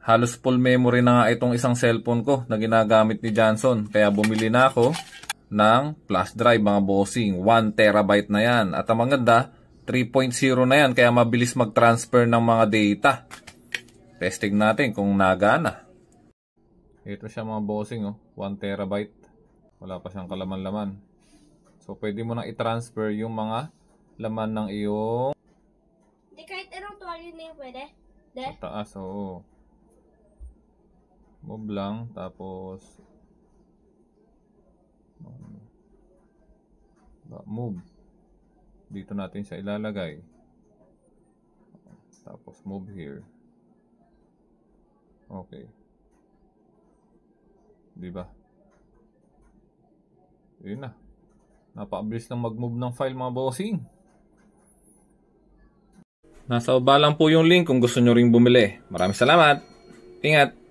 halos full memory na nga itong isang cellphone ko na ginagamit ni Johnson. Kaya bumili na ako ng flash drive mga bossing. 1 terabyte na yan. At ang maganda, 3.0 na yan. Kaya mabilis mag-transfer ng mga data. Testing natin kung nagana. Ito siya mga bossing, 1 terabyte. Wala pa siyang kalaman-laman. So pwede mo nang i-transfer yung mga laman ng iyong... Hindi, kahit anong tuwalyo na yung pwede? De? Sa taas, oo. Move lang, tapos move. Dito natin siya ilalagay. Tapos move here. Okay. Diba? Yun na. Napakabilis lang mag-move ng file mga bossing. Nasa baba lang po yung link kung gusto nyo ring bumili. Maraming salamat. Ingat!